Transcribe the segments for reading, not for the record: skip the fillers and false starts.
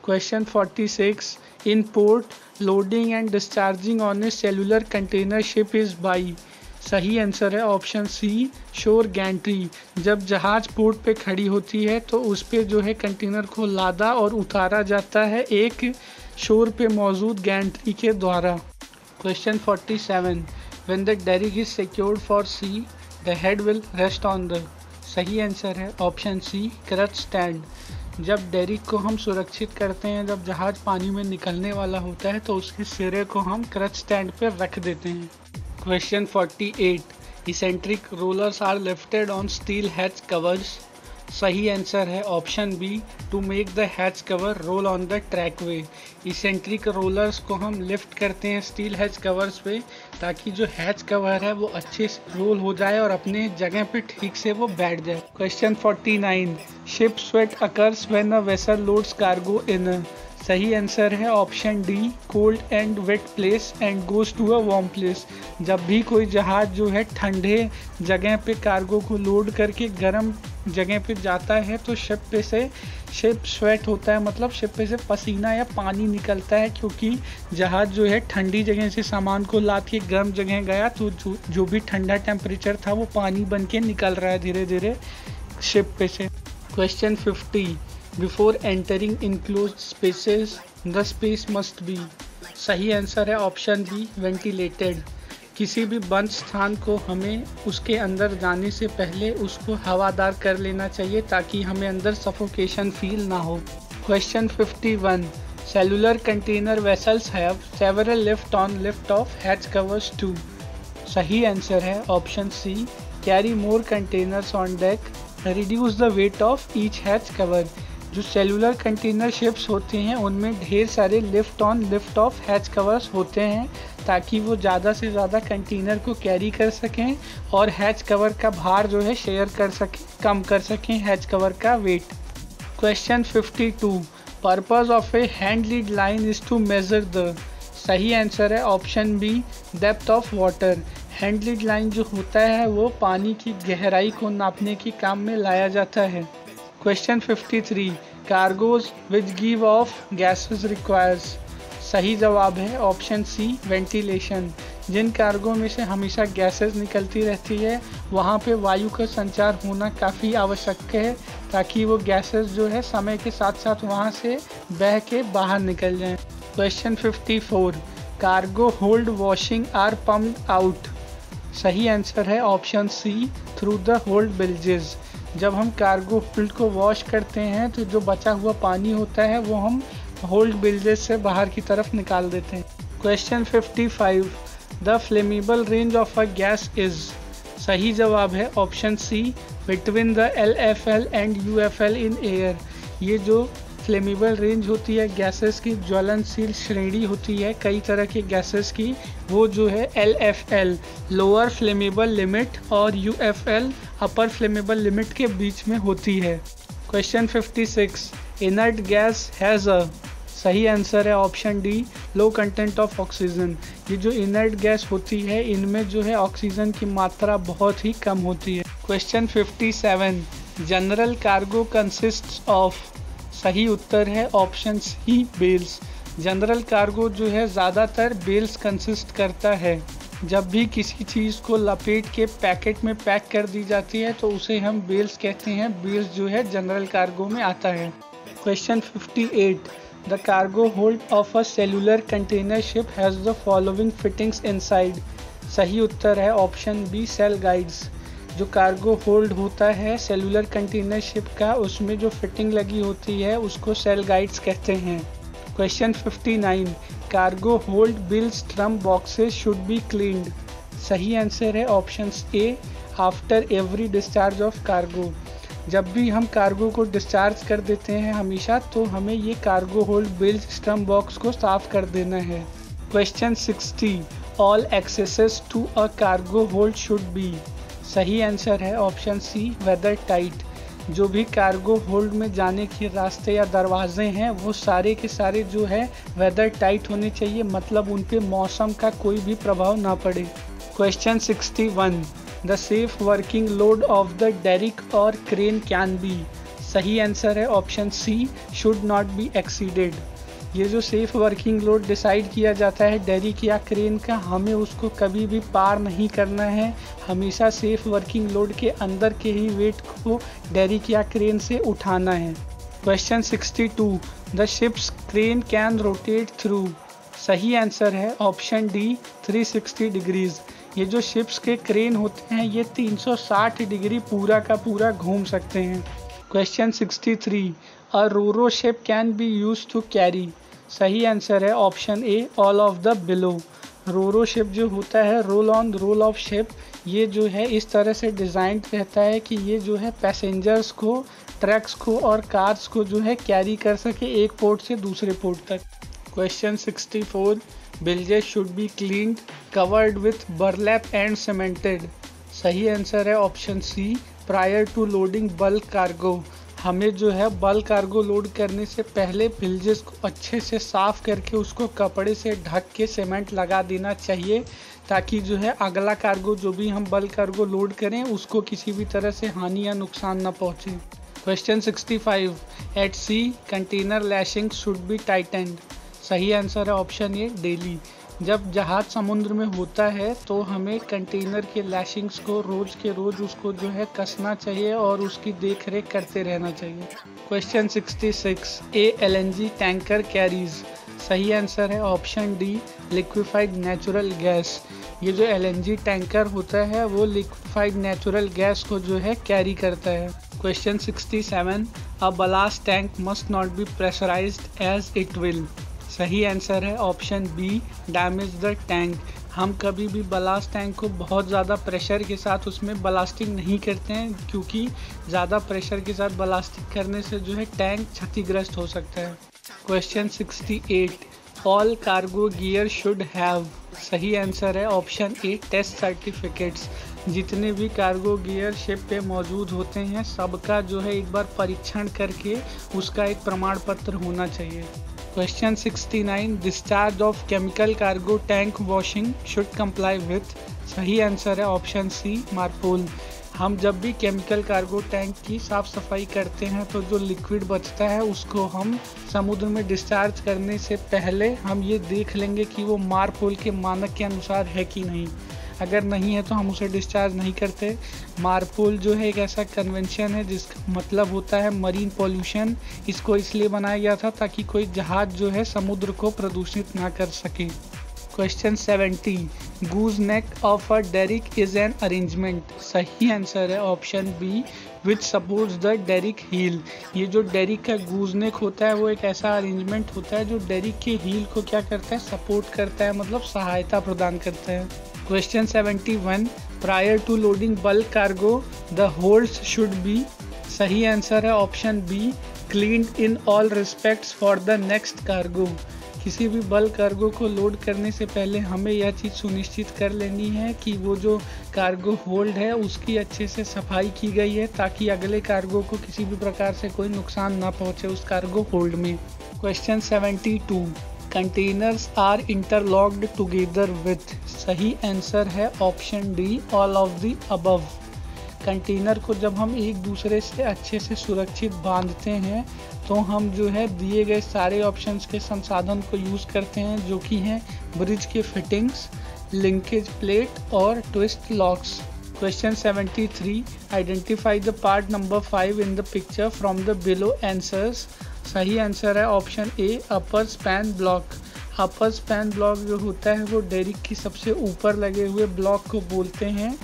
Question 46 in port loading and discharging on A cellular container ship is by. सही answer है option सी शोर Gentry. जब जहाज port पे खड़ी होती है तो उस पे जो है कंटेनर को लादा और उतारा जाता है एक शोर पे मौजूद गैंट्री के द्वारा। Question 47 when the derrick is secured for sea the head will rest on the. सही आंसर है ऑप्शन सी क्रच स्टैंड। जब डेरिक को हम सुरक्षित करते हैं, जब जहाज पानी में निकलने वाला होता है तो उसके सिरे को हम क्रच स्टैंड पे रख देते हैं। Question 48 eccentric rollers are lifted on steel hatch covers. सही आंसर है option B to make the hatch cover roll on the trackway. Eccentric rollers को हम लिफ्ट करते हैं स्टील हैच कवर्स पे ताकि जो हैच कवर है वो अच्छे से रोल हो जाए और अपने जगह पे ठीक से वो बैठ जाए। Question 49 ship sweat occurs when a vessel loads cargo in. सही आंसर है option D cold and wet place and goes to a warm place. जब भी कोई जहाज जो है ठंडे जगह पे कार्गो को लोड करके गर्म जगह पे जाता है तो शिप स्वेट होता है, मतलब शिप पे से पसीना या पानी निकलता है, क्योंकि जहाज जो है ठंडी जगह से सामान को लाद के गर्म जगह गया तो जो भी ठंडा टेम्परेचर था वो पानी बन के निकल रहा है धीरे धीरे शिप पे से। Question 50 before entering enclosed spaces the space must be. सही आंसर है ऑप्शन बी वेंटिलेटेड। किसी भी बंद स्थान को हमें उसके अंदर जाने से पहले उसको हवादार कर लेना चाहिए ताकि हमें अंदर सफोकेशन फील ना हो। Question 51 cellular container vessels have several lift on lift off hatch covers to. सही आंसर है option C carry more containers on deck reduce the weight of each hatch cover. जो सेलुलर कंटेनर शिप्स होते हैं उनमें ढेर सारे lift on lift off hatch covers होते हैं ताकि वो ज़्यादा से ज़्यादा कंटेनर को कैरी कर सकें और हैच कवर का भार जो है शेयर कर सकें, कम कर सकें हैच कवर का weight. Question 52 purpose of a hand lead line is to measure the. सही आंसर है option B depth of water. Hand lead line जो होता है वो पानी की गहराई को नापने के काम में लाया जाता है। Question 53 cargoes which give of gases requires. सही जवाब है ऑप्शन सी वेंटिलेशन। जिन कार्गो में से हमेशा गैसेस निकलती रहती है वहाँ पे वायु का संचार होना काफ़ी आवश्यक है ताकि वो गैसेस जो है समय के साथ साथ वहाँ से बह के बाहर निकल जाएं। Question 54 cargo hold washing are pumped out. सही आंसर है option C through the hold bilges. जब हम कार्गो होल्ड को वॉश करते हैं तो जो बचा हुआ पानी होता है वो हम होल्ड बिल्जेस से बाहर की तरफ निकाल देते हैं। Question 55 the flammable range of a gas is. सही जवाब है option C between the LFL and UFL in air. ये जो फ्लेमेबल रेंज होती है गैसेस की, ज्वलनशील श्रेणी होती है कई तरह के गैसेस की, वो जो है LFL लोअर फ्लेमेबल लिमिट और UFL अपर फ्लेमेबल लिमिट के बीच में होती है। Question 56 inert gas has a. सही आंसर है option D low content of oxygen. ये जो इनर्ट गैस होती है इनमें जो है ऑक्सीजन की मात्रा बहुत ही कम होती है। Question 57 general cargo consists of. सही उत्तर है option C bales. General cargo जो है ज़्यादातर बेल्स कंसिस्ट करता है। जब भी किसी चीज़ को लपेट के पैकेट में पैक कर दी जाती है तो उसे हम बेल्स कहते हैं। बेल्स जो है जनरल कार्गो में आता है। Question 58 the cargo hold of a cellular container ship has the following fittings inside. सही उत्तर है ऑप्शन बी सेल गाइड्स। जो कार्गो होल्ड होता है सेलुलर कंटेनर शिप का उसमें जो फिटिंग लगी होती है उसको सेल गाइड्स कहते हैं। Question 59 cargo hold bilge strum boxes should be cleaned. सही आंसर है option A after every discharge of cargo. जब भी हम कार्गो को डिस्चार्ज कर देते हैं हमेशा तो हमें ये cargo hold bilge strum box को साफ कर देना है। Question 60 all accesses to a cargo hold should be. सही आंसर है ऑप्शन सी वेदर टाइट। जो भी कार्गो होल्ड में जाने के रास्ते या दरवाजे हैं वो सारे के सारे जो है वेदर टाइट होने चाहिए, मतलब उन पे मौसम का कोई भी प्रभाव ना पड़े। Question 61 the safe working load of the derrick और क्रेन कैन बी। सही आंसर है option C, should not be exceeded. ये जो सेफ वर्किंग लोड डिसाइड किया जाता है डेरिक या क्रेन का, हमें उसको कभी भी पार नहीं करना है। हमेशा सेफ वर्किंग लोड के अंदर के ही वेट को डेरिक या क्रेन से उठाना है। Question 62, the ships crane can rotate through. सही आंसर है ऑप्शन डी, 360 डिग्रीज। ये जो शिप्स के क्रेन होते हैं ये 360 डिग्री पूरा का पूरा घूम सकते हैं। Question 63, a roro ship can be use to carry. सही आंसर है option A, all of the below. Roro ship जो होता है, roll on roll off ship, ये जो है इस तरह से डिज़ाइन रहता है कि ये जो है पैसेंजर्स को, ट्रक्स को और कार्स को जो है कैरी कर सके एक पोर्ट से दूसरे पोर्ट तक। Question 64, bilges should be cleaned, covered with burlap and cemented. सही आंसर है option C, prior to loading bulk cargo. हमें जो है बल्क कार्गो लोड करने से पहले बिल्जेस को अच्छे से साफ़ करके उसको कपड़े से ढक के सीमेंट लगा देना चाहिए, ताकि जो है अगला कार्गो जो भी हम बल्क कार्गो लोड करें उसको किसी भी तरह से हानि या नुकसान न पहुँचे। Question 65, at sea container lashing should be tightened. सही आंसर है ऑप्शन ए, डेली। जब जहाज समुद्र में होता है तो हमें कंटेनर के लैशिंग्स को रोज़ के रोज़ उसको जो है कसना चाहिए और उसकी देख रेख करते रहना चाहिए। क्वेश्चन 66, ए LNG टैंकर कैरीज। सही आंसर है option D, liquefied natural gas. ये जो LNG टैंकर होता है वो लिक्विफाइड नेचुरल गैस को जो है कैरी करता है। Question 67, a ballast tank must not be pressurised as it will. सही आंसर है option B, damage the tank. हम कभी भी बलास्ट टैंक को बहुत ज़्यादा प्रेशर के साथ उसमें बलास्टिंग नहीं करते हैं, क्योंकि ज़्यादा प्रेशर के साथ बलास्टिंग करने से जो है टैंक क्षतिग्रस्त हो सकता है। Question 68, all cargo gear should have. सही आंसर है ऑप्शन ए, टेस्ट सर्टिफिकेट्स। जितने भी कार्गो गियर शिप पे मौजूद होते हैं सबका जो है एक बार परीक्षण करके उसका एक प्रमाण पत्र होना चाहिए। Question 69, discharge of chemical cargo tank washing should comply with. सही आंसर है ऑप्शन सी, मार्पोल। हम जब भी केमिकल कार्गो टैंक की साफ़ सफाई करते हैं तो जो लिक्विड बचता है उसको हम समुद्र में डिस्चार्ज करने से पहले हम ये देख लेंगे कि वो मार्पोल के मानक के अनुसार है कि नहीं। अगर नहीं है तो हम उसे डिस्चार्ज नहीं करते। मार्पोल जो है एक ऐसा कन्वेंशन है जिसका मतलब होता है मरीन पॉल्यूशन। इसको इसलिए बनाया गया था ताकि कोई जहाज जो है समुद्र को प्रदूषित ना कर सके। Question 70, goose neck of a derrick is an arrangement. सही आंसर है option B, which supports the derrick heel. ये जो डेरिक का गूज नेक होता है वो एक ऐसा अरेंजमेंट होता है जो डेरिक के हील को क्या करता है, सपोर्ट करता है, मतलब सहायता प्रदान करता है। Question 71, prior to loading bulk cargo the holds should be. सही आंसर है option B, cleaned in all respects for the next cargo. किसी भी बल्क कार्गो को लोड करने से पहले हमें यह चीज़ सुनिश्चित कर लेनी है कि वो जो कार्गो होल्ड है उसकी अच्छे से सफाई की गई है, ताकि अगले कार्गो को किसी भी प्रकार से कोई नुकसान ना पहुंचे उस कार्गो होल्ड में। Question 72, containers are interlocked together with. सही आंसर है option D, all of the above. Container को जब हम एक दूसरे से अच्छे से सुरक्षित बांधते हैं तो हम जो है दिए गए सारे ऑप्शंस के संसाधन को यूज़ करते हैं, जो कि हैं ब्रिज के फिटिंग्स, लिंकेज प्लेट और twist locks. Question 73, identify the part number 5 in the picture from the below answers. सही आंसर है ऑप्शन ए, अपर स्पैन ब्लॉक। अपर स्पैन ब्लॉक जो होता है वो डेरिक की सबसे ऊपर लगे हुए ब्लॉक को बोलते हैं,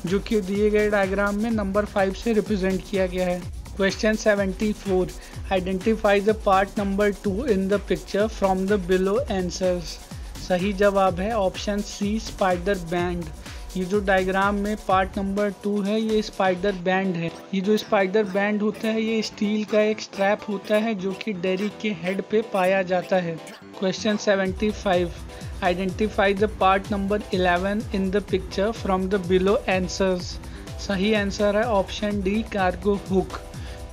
जो कि दिए गए डायग्राम में नंबर 5 से रिप्रेजेंट किया गया है। Question 74, identify the part number 2 in the picture from the below answers. सही जवाब है ऑप्शन सी, स्पाइडर बैंड। ये जो डायग्राम में पार्ट नंबर 2 है ये स्पाइडर बैंड है। ये जो स्पाइडर बैंड होता है ये स्टील का एक स्ट्रैप होता है जो कि डेरिक के हेड पे पाया जाता है। Question 75, identify the part number 11 in the picture from the below answers. सही आंसर है ऑप्शन डी, कार्गो हुक।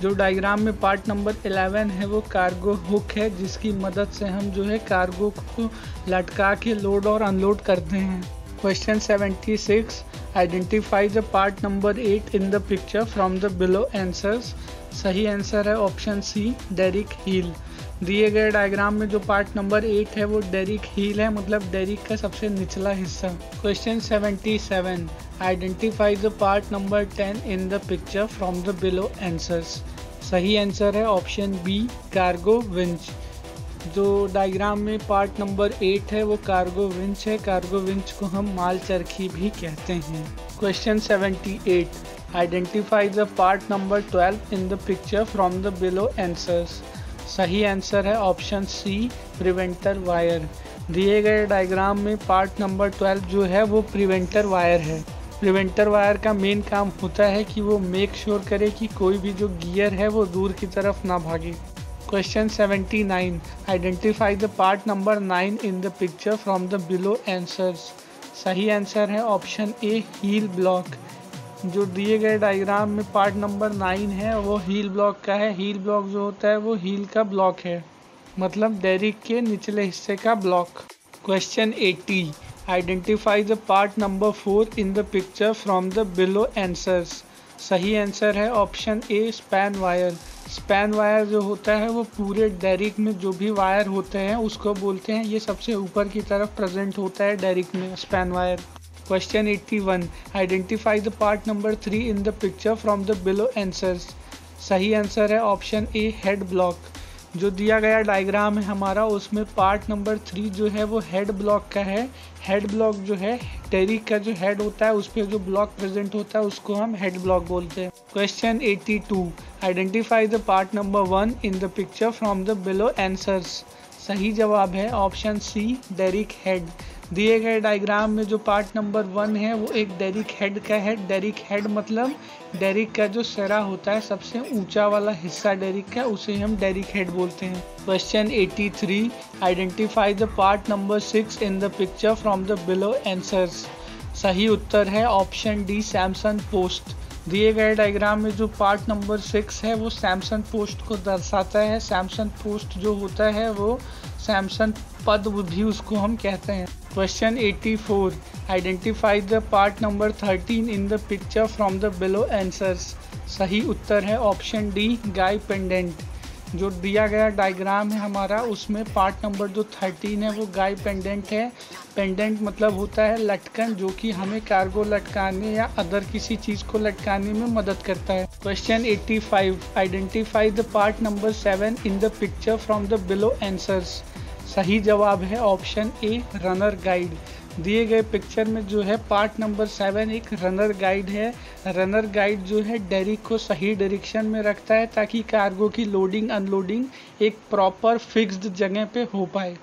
जो डायग्राम में पार्ट नंबर 11 है वो कार्गो हुक है, जिसकी मदद से हम जो है कार्गो को लटका के लोड और अनलोड करते हैं। Question 76. Identify the part number 8 in the picture from the below answers. सही आंसर है ऑप्शन सी डेरिक हील। दिए गए डायग्राम में जो पार्ट नंबर 8 है वो डेरिक हील है, मतलब डेरिक का सबसे निचला हिस्सा। Question 77. Identify the part number 10 in the picture from the below answers. सही आंसर है ऑप्शन बी कार्गो विंच। जो डायग्राम में पार्ट नंबर 8 है वो कार्गो विंच है। कार्गो विंच को हम माल चरखी भी कहते हैं। Question 78. Identify the part number 12 in the picture from the below answers. सही आंसर है ऑप्शन सी प्रिवेंटर वायर। दिए गए डायग्राम में पार्ट नंबर 12 जो है वो प्रिवेंटर वायर है। प्रिवेंटर वायर का मेन काम होता है कि वो मेक श्योर करे कि कोई भी जो गियर है वो दूर की तरफ ना भागे। Question 79. Identify the part number 9 in the picture from the below answers. सही आंसर है ऑप्शन ए हील ब्लॉक। जो दिए गए डायग्राम में पार्ट नंबर 9 है वो हील ब्लॉक का है। हील ब्लॉक जो होता है वो हील का ब्लॉक है, मतलब डेरिक के निचले हिस्से का block. Question 80. Identify the part number 4 in the picture from the below answers. सही आंसर है ऑप्शन ए स्पैन वायर। स्पैन वायर जो होता है वो पूरे डेरिक में जो भी वायर होते हैं उसको बोलते हैं, ये सबसे ऊपर की तरफ प्रेजेंट होता है डेरिक में span wire. Question 81. Identify the part number 3 in the picture from the below answers. सही आंसर है ऑप्शन ए हेड ब्लॉक। जो दिया गया डायग्राम है हमारा उसमें पार्ट नंबर 3 जो है वो हेड ब्लॉक का है। हेड ब्लॉक जो है डेरिक का जो हेड होता है उस पर जो ब्लॉक प्रेजेंट होता है उसको हम हेड ब्लॉक बोलते हैं। Question 82. Identify the part number 1 in the picture from the below answers. सही जवाब है ऑप्शन सी डेरिक हेड। दिए गए डायग्राम में जो पार्ट नंबर 1 है वो एक डेरिक हेड का है। डेरिक हेड मतलब डेरिक का जो सिरा होता है सबसे ऊंचा वाला हिस्सा डेरिक का, उसे हम डेरिक हेड बोलते हैं। Question 83. Identify the part number 6 in the picture from the below answers. सही उत्तर है ऑप्शन डी सैमसन पोस्ट। दिए गए डायग्राम में जो पार्ट नंबर 6 है वो सैमसन पोस्ट को दर्शाता है। सैमसन पोस्ट जो होता है वो सैमसन पद भी उसको हम कहते हैं। Question 84. Identify the part number 13 in the picture from the below answers. सही उत्तर है ऑप्शन डी गाय पेंडेंट। जो दिया गया डायग्राम है हमारा उसमें पार्ट नंबर जो 13 है वो गाय पेंडेंट है। पेंडेंट मतलब होता है लटकन, जो कि हमें कार्गो लटकाने या अदर किसी चीज़ को लटकाने में मदद करता है। Question 85. Identify the part number 7 in the picture from the below answers. सही जवाब है ऑप्शन ए रनर गाइड। दिए गए पिक्चर में जो है पार्ट नंबर 7 एक रनर गाइड है। रनर गाइड जो है डेरिक को सही डायरेक्शन में रखता है ताकि कार्गो की लोडिंग अनलोडिंग एक प्रॉपर फिक्स्ड जगह पे हो पाए।